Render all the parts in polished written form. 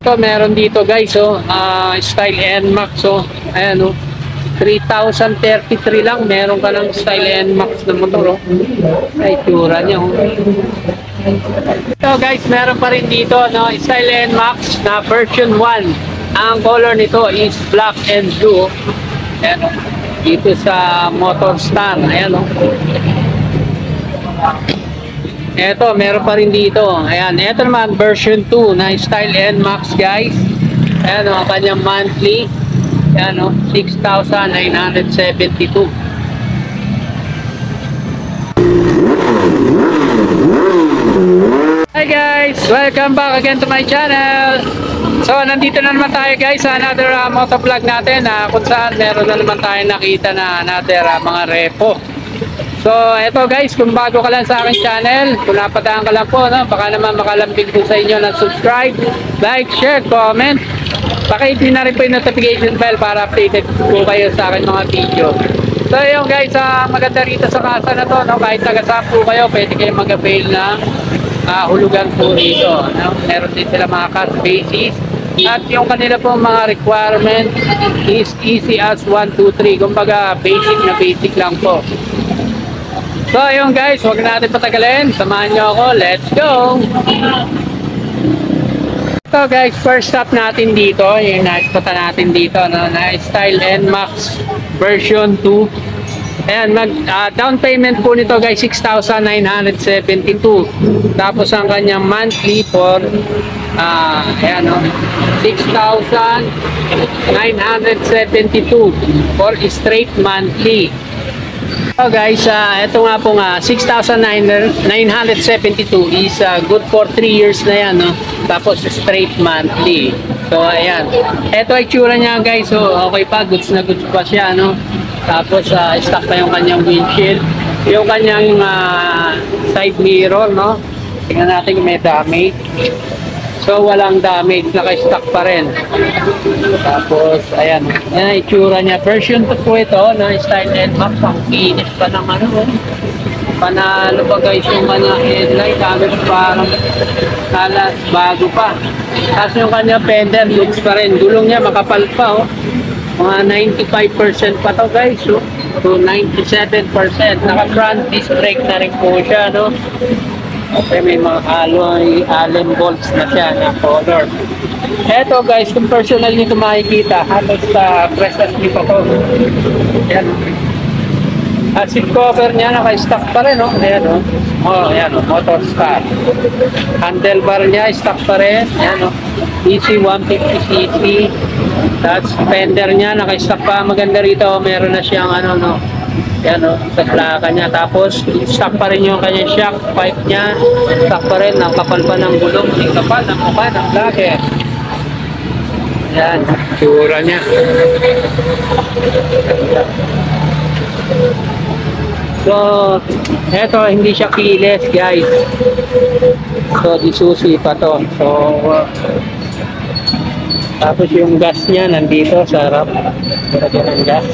Ito, meron dito guys, Style NMAX, ayan, 3,033 lang, meron ka ng Style NMAX na motor, ay tura niya, Ito guys, meron pa rin dito, Style NMAX na version 1. Ang color nito is black and blue, ayan, dito sa Motor Star, ayan, Ito, meron pa rin dito. Ayan, ito naman version 2 na Style NMAX guys. Ayan ang kanyang monthly. Ayan 6,972. Hi guys! Welcome back again to my channel. So, nandito na naman tayo guys sa another motovlog natin kung saan meron na naman tayo nakita na another mga repo. So, eto guys, kung bago ka lang sa aking channel, kung napadaan ka lang po, baka naman makalambing po sa inyo ng subscribe, like, share, comment. Paki-hit na rin po yung notification bell para updated po kayo sa aking mga video. So, yun guys, maganda rito sa kasa na to, kahit taga-saan po kayo, pwede kayo mag-avail ng hulugan po rito. Meron din sila mga cash basis. At yung kanila po mga requirement is easy as 1, 2, 3. Kumbaga, basic lang po. So ayun guys, huwag natin patagalin. Samahan nyo ako. Let's go! So guys, first stop natin dito, yung na-spotan natin dito, na Style NMAX version 2. Ayan, down payment po nito guys, 6,972. Tapos ang kanyang monthly for, ayan 6,972 for straight monthly. So guys, ito nga po 6,972 is good for 3 years na yan, Tapos straight monthly. So ayan, ito ay tsura niya guys, okay pa, goods na goods pa siya, Tapos stock pa yung kanyang windshield, yung kanyang side mirror, Tingnan natin kung may damage. So walang damage, naka-stock pa rin. Tapos ayan, yan ang itsura niya. Version 2 po ito na Style NMAX. Ang kinis pa ng panalo pa guys yung kanyang headlight. Halos parang halos bago pa. Tapos yung kanyang fender, looks pa rin. Gulong niya makapal pa, mga 95% pa to guys, to 97%. Naka-front disc brake na rin po siya, Okay, may mga allen bolts na siya na color. Eto guys, kung personal nito makikita, halos sa presas nito to. Ayan. At seat cover niya, naka-stock pa rin, Ayan, ayan, Motor Star. Handlebar niya, stock pa rin. Ayan, EC 150cc. Tapos fender niya, naka-stock pa. Maganda rito, meron na siyang yan sa plaka niya. Tapos stock pa rin yung kanyang shock pipe niya, stock pa rin, ang kapal pa ng gulong, yung kapal ng mukha ng vlogger. Yan, tsura niya. So eto, hindi siya keyless guys, so disusi pa to. So tapos yung gas niya nandito sa harap, ng gas.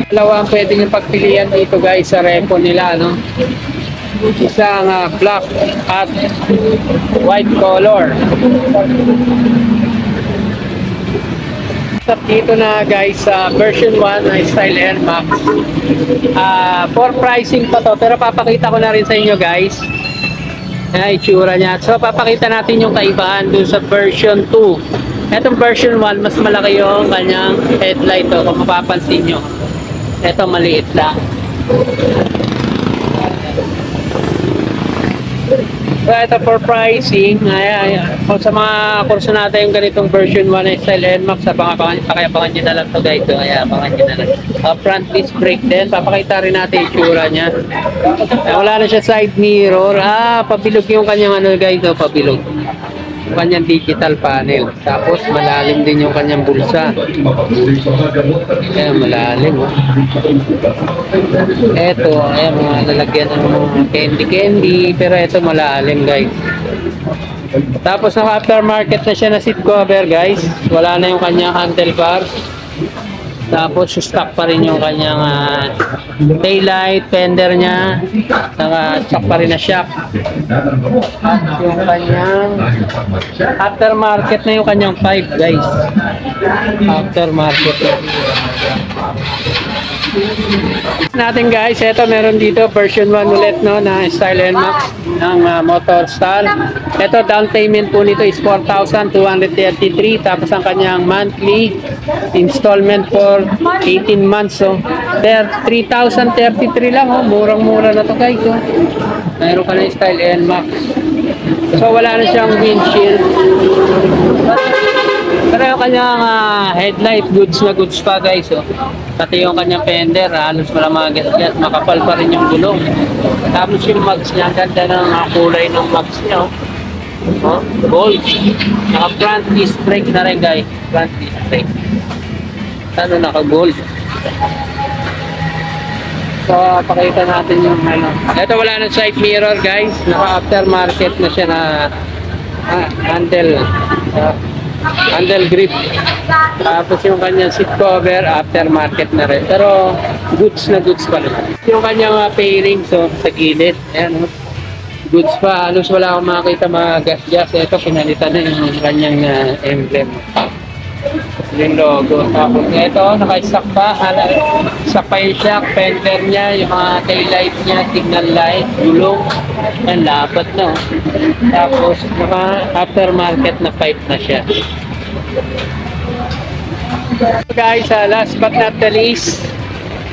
Dalawa ang pwede nyo pagpilian dito guys sa repo nila, Isang black at white color. Dito na guys sa version 1 na Style NMAX. For pricing pa to, pero papakita ko na rin sa inyo guys. Ay, itsura niya. So papakita natin yung kaibahan dun sa version 2. Etong version 1, mas malaki yung kanyang headlight, kung mapapansin nyo. Ito maliit lang. So ito for pricing, kung sa mga kurso natin yung ganitong version 1 na Style NMAX, pakiabangan nyo na lang ito guys. Abangan nyo na lang. Front disc brake din, papakita rin natin yung tsura nya. Wala na siya side mirror. Pabilog yung kanyang guys, pabilog. Kanyang digital panel. Tapos malalim din yung kanyang bulsa. Ayan, malalim. Eto, ayan, mga lalagyan ng mga candy. Pero eto malalim guys. Tapos naka aftermarket na siya na seat cover guys. Wala na yung kanyang handlebars. Tapos stock pa rin yung kanyang taillight, fender niya, saka stock pa rin na shock. At yung kanyang aftermarket na yung kanyang pipe, guys. Aftermarket. Natin guys, ito meron dito version 1 ulit no na Style NMAX ng Motorstar. Ito down payment po nito is 4,233, tapos ang kanyang monthly installment for 18 months, so 3,033 lang, oh, murang-mura na to guys, oh. Meron ka na Style NMAX. So wala na siyang windshield. Pero yung kanyang headlight, goods na goods pa guys, oh. Pati yung kanyang fender, halos wala mga gas-gas, makapal pa rin yung gulong. Tapos yung mags niya, ang ganda ng kulay ng mags niya, oh. Oh, gold. Naka front disc brake na rin guys, front disc brake. Ano, naka gold. So, pakita natin yung ano. Ito wala ng side mirror guys, naka aftermarket na siya na handle. Handle grip. Tapos yung kanyang seat cover, aftermarket na rin. Pero goods na goods pa rin. Yung kanyang fairing, so sa gilid. Ayan, goods pa. Halos wala akong makakita mga gas-gas. Ito, pinalitan na yung kanyang emblem. Yung logo. Tapos ito, naka-stock pa. Stock pa yung shock, fender niya, yung mga taillight niya, signal light, gulong. Yan, lapat na. Tapos, aftermarket na pipe na siya. Guys, last but not the least,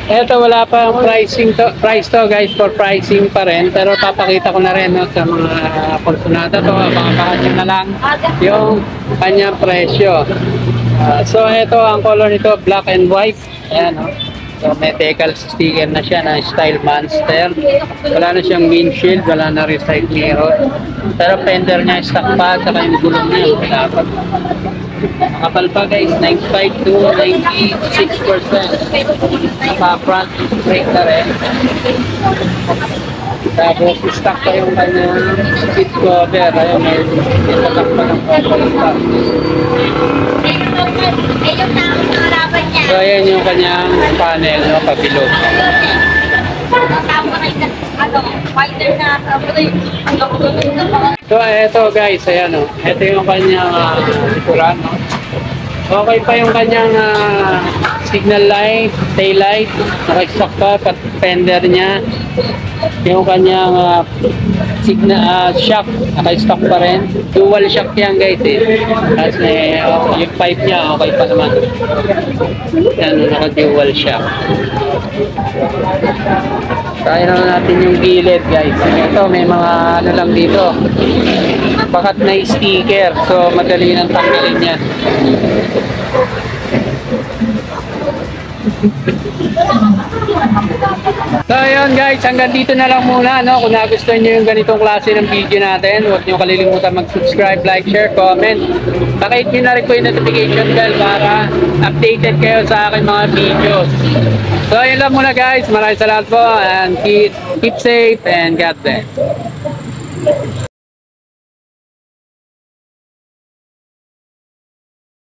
ito wala pa ang price to guys, for pricing pa rin, pero papakita ko na rin no, sa mga konsunata to, abangan nyo na lang yung kanyang presyo. So ito ang color nito, black and white. Ayan, no? So may decal sticker na siya na Style Monster. Wala na siyang windshield, wala na rin side mirror, pero fender niya stock pa, saka yung gulong niya dapat makapal pa guys, 95 to 96%. Naka-front brake na rin. Tapos stock pa yung kanyang seat cover. Ayun, may stock pa ng cover. So ayan yung kanyang panel, no, pabilog. So eto guys, ayan o. Ito yung kanyang likuran, no. Okay pa yung kanyang signal light, tail light, naka-stock pa, fender niya. Yung kanyang shock, naka-stock pa rin. Dual shock yan guys eh. Kasi yung pipe niya, okay pa naman. Yan, naka-dual shock. Kaya naman natin yung gilid guys. Ito may mga ano lang dito, bakat na sticker, so madali nang tanggalin yan. So ayun guys, hanggang dito na lang muna, no? Kung nagustuhan nyo yung ganitong klase ng video natin, huwag nyo kalilimutan mag-subscribe, like, share, comment. Pakihit nyo na rin po yung notification bell para updated kayo sa aking mga videos. So ayun lang muna guys, maraming salamat po, and keep safe and God bless.